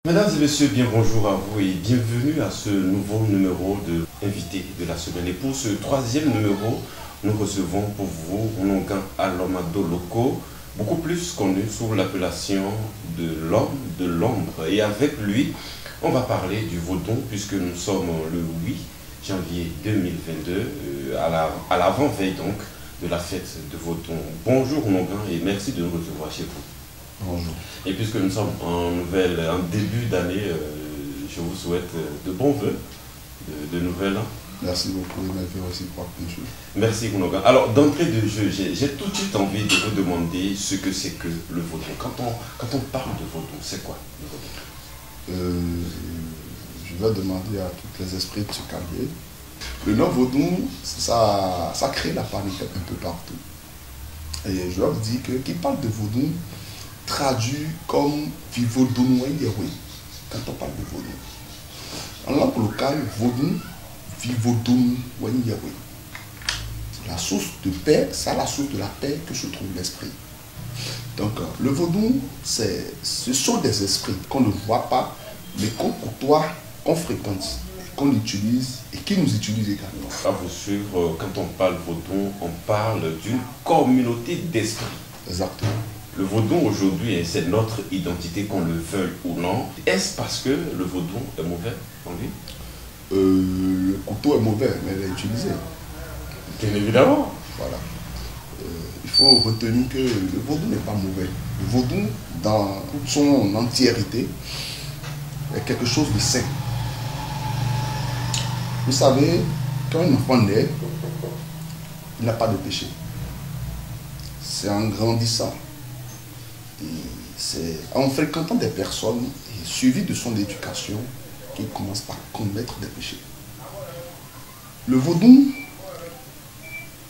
Mesdames et messieurs, bien bonjour à vous et bienvenue à ce nouveau numéro de Invité de la semaine. Et pour ce troisième numéro, nous recevons pour vous Onongan Alomado Loko, beaucoup plus connu sous l'appellation de l'homme de l'ombre. Et avec lui, on va parler du Vodou puisque nous sommes le 8 janvier 2022, à l'avant-veille donc de la fête de Vodou. Bonjour Onongan et merci de nous recevoir chez vous. Bonjour. Et puisque nous sommes en début d'année, je vous souhaite de bons vœux, de nouvelles. Merci beaucoup, merci aussi pour monsieur. Merci Onongan. Alors d'entrée de jeu, j'ai tout de suite envie de vous demander ce que c'est que le Vodou. Quand on parle de Vodou, c'est quoi le Vodou? Je vais demander à tous les esprits de se calmer. Le nom Vodou, ça crée la panique un peu partout. Et je dois vous dire que qui parle de Vodou traduit comme Vivodou Yahweh quand on parle de Vodou. En langue locale, Vodou, Vivodou Yahweh. La source de paix, c'est à la source de la paix que se trouve l'esprit. Donc, le Vodou, ce sont des esprits qu'on ne voit pas, mais qu'on côtoie, qu'on fréquente, qu'on utilise et qui nous utilisent également. À vous suivre, quand on parle Vodou, on parle d'une communauté d'esprit. Exactement. Le Vodou aujourd'hui, c'est notre identité, qu'on le veuille ou non. Est-ce parce que le Vodou est mauvais en lui? Le couteau est mauvais, mais il est utilisé. Bien évidemment. Voilà. Il faut retenir que le Vodou n'est pas mauvais. Le Vodou, dans toute son entièreté, est quelque chose de sain. Vous savez, quand un enfant naît, il n'a pas de péché. C'est en grandissant. C'est en fréquentant des personnes et suivi de son éducation qu'il commence par commettre des péchés. Le Vodou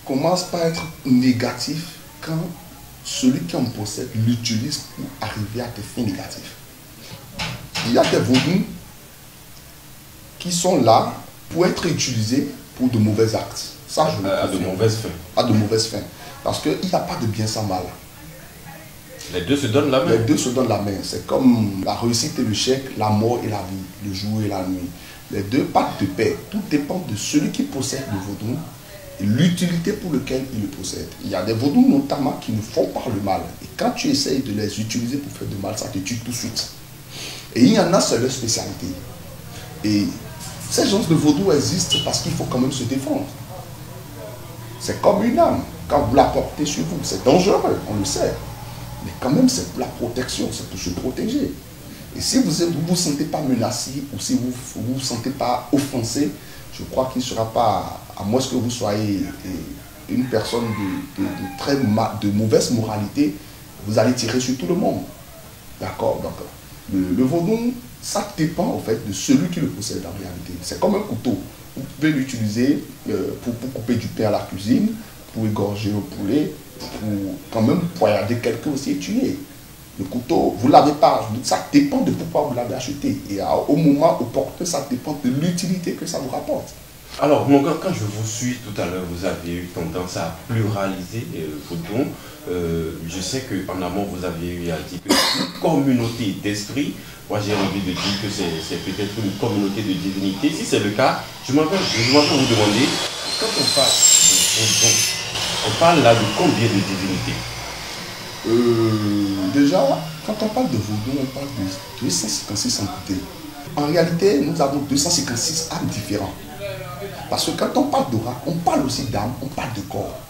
commence par être négatif quand celui qui en possède l'utilise pour arriver à des fins négatives. Il y a des Vodou qui sont là pour être utilisés pour de mauvais actes. Ça, je à de mauvaises fins. À de mauvaises fins. Parce qu'il n'y a pas de bien sans mal. Les deux se donnent la main. Les deux se donnent la main. C'est comme la réussite et l'échec, la mort et la vie, le jour et la nuit. Les deux partent de pair. Tout dépend de celui qui possède le Vodou et l'utilité pour laquelle il le possède. Il y a des Vodou notamment qui ne font pas le mal. Et quand tu essayes de les utiliser pour faire du mal, ça te tue tout de suite. Et il y en a, c'est leur spécialité. Et ces genres de Vodou existent parce qu'il faut quand même se défendre. C'est comme une âme. Quand vous la portez sur vous, c'est dangereux, on le sait. Mais quand même, c'est pour la protection, c'est pour se protéger. Et si vous ne vous sentez pas menacé ou si vous ne vous sentez pas offensé, je crois qu'il ne sera pas, à moins que vous soyez une personne de mauvaise moralité, vous allez tirer sur tout le monde. D'accord? Donc, le Vodou, ça dépend en fait de celui qui le possède en réalité. C'est comme un couteau. Vous pouvez l'utiliser pour couper du pain à la cuisine, pour égorger au poulet, pour quand même poignarder quelqu'un aussi et tuer. Le couteau, vous ne l'avez pas. Ça dépend de pourquoi vous l'avez acheté. Et au moment opportun, ça dépend de l'utilité que ça vous rapporte. Alors, quand je vous suis tout à l'heure, vous avez eu tendance à pluraliser vos dons. Je sais qu'en amont, vous avez eu à dire que une communauté d'esprit. Moi, j'ai envie de dire que c'est peut-être une communauté de divinité. Si c'est le cas, je m'appelle vous demander, quand on parle de vos dons, on parle là de combien de divinités? Déjà, quand on parle de Vodou, on parle de 256 entités. En réalité, nous avons 256 âmes différents. Parce que quand on parle d'aura, on parle aussi d'âme, on parle de corps.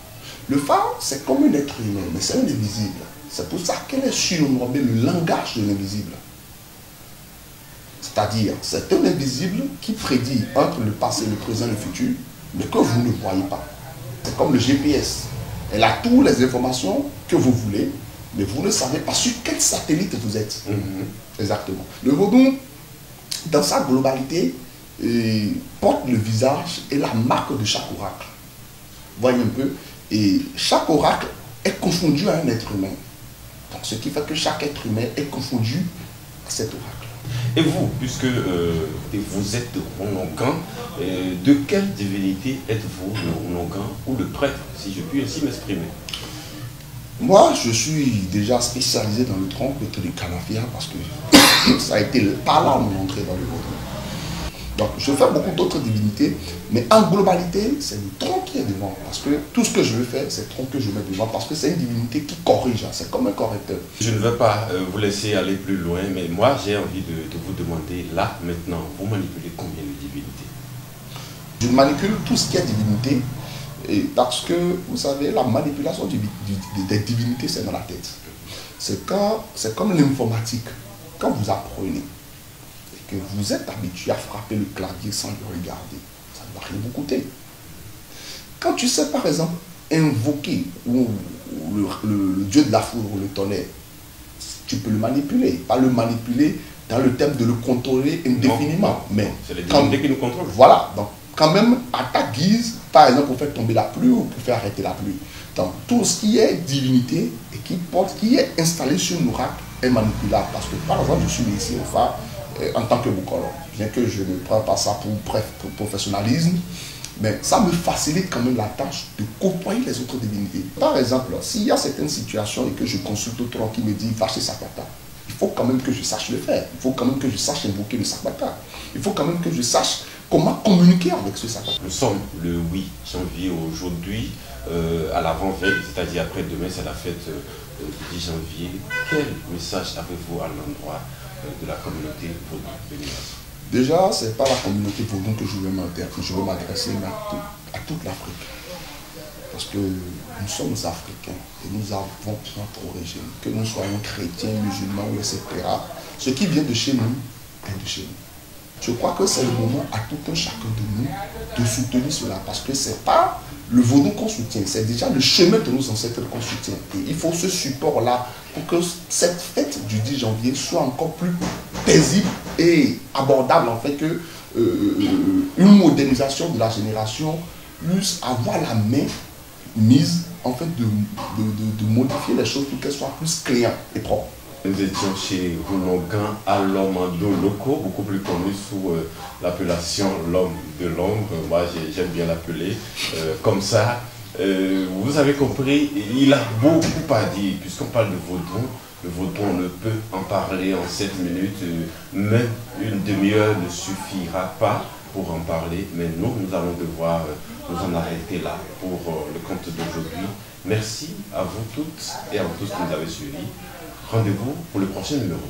Le phare, c'est comme un être humain, mais c'est un invisible. C'est pour ça qu'elle est surnommée le langage de l'invisible. C'est-à-dire, c'est un invisible qui prédit entre le passé, le présent et le futur, mais que vous ne voyez pas. C'est comme le GPS. Elle a toutes les informations que vous voulez, mais vous ne savez pas sur quel satellite vous êtes. Exactement. Le Vodou, dans sa globalité, porte le visage et la marque de chaque oracle. Voyez un peu. Et chaque oracle est confondu à un être humain. Donc, ce qui fait que chaque être humain est confondu à cet oracle. Et vous, puisque vous êtes Onongan, de quelle divinité êtes-vous le Onongan ou le prêtre, si je puis ainsi m'exprimer? Moi, je suis déjà spécialisé dans le tronc de Canafia parce que ça a été par là mon entrée dans le vaudou. Donc, je fais beaucoup d'autres divinités, mais en globalité, c'est le tronc qui est devant. Parce que tout ce que je veux faire, c'est le tronc que je mets devant, parce que c'est une divinité qui corrige, hein, c'est comme un correcteur. Je ne vais pas vous laisser aller plus loin, mais moi j'ai envie de vous demander, là, maintenant, vous manipulez combien de divinités? Je manipule tout ce qui est divinité, parce que, vous savez, la manipulation des divinités, c'est dans la tête. C'est comme l'informatique. Quand vous apprenez, que vous êtes habitué à frapper le clavier sans le regarder, ça ne va rien vous coûter. Quand tu sais par exemple invoquer le dieu de la foudre ou le tonnerre, tu peux le manipuler, pas le manipuler dans le thème de le contrôler indéfiniment. Mais c'est les divinités qui nous contrôlent. Voilà, donc quand même à ta guise, par exemple pour faire tomber la pluie ou pour faire arrêter la pluie. Donc tout ce qui est divinité et qui est installé sur un oracle est manipulable. Parce que par exemple je suis ici au phare, en tant que boucolore, bien que je ne prends pas ça pour professionnalisme, mais ça me facilite quand même la tâche de côtoyer les autres divinités. Par exemple, s'il y a certaines situations et que je consulte au tronc qui me dit va chez Sakata, il faut quand même que je sache le faire. Il faut quand même que je sache invoquer le Sakata. Il faut quand même que je sache comment communiquer avec ce Sakata. Nous sommes le 8 janvier aujourd'hui, à l'avant-veille, c'est-à-dire après-demain, c'est la fête du 10 janvier. Quel message avez-vous à l'endroit de la communauté vaudou béninoise? Déjà, ce n'est pas la communauté vaudou que je veux m'adresser, mais à toute l'Afrique. Parce que nous sommes africains et nous avons notre origine. Que nous soyons chrétiens, musulmans, etc. Ce qui vient de chez nous est de chez nous. Je crois que c'est le moment à tout un chacun de nous de soutenir cela. Parce que ce n'est pas le vaudou qu'on soutient, c'est déjà le chemin de nos ancêtres qu'on soutient. Et il faut ce support-là pour que cette fête du 10 janvier soit encore plus paisible et abordable, en fait, que une modernisation de la génération puisse avoir la main mise, en fait, de modifier les choses pour qu'elles soient plus claires et propres. Nous étions chez Rounogan Alomado Loko, beaucoup plus connu sous l'appellation l'homme de l'ombre. Moi, j'aime bien l'appeler comme ça. Vous avez compris, il a beaucoup à dire, puisqu'on parle de vaudou. Le vaudou, on ne peut en parler en 7 minutes, même une demi-heure ne suffira pas pour en parler. Mais nous allons devoir nous en arrêter là pour le compte d'aujourd'hui. Merci à vous toutes et à vous tous qui nous avez suivis. Rendez-vous pour le prochain numéro.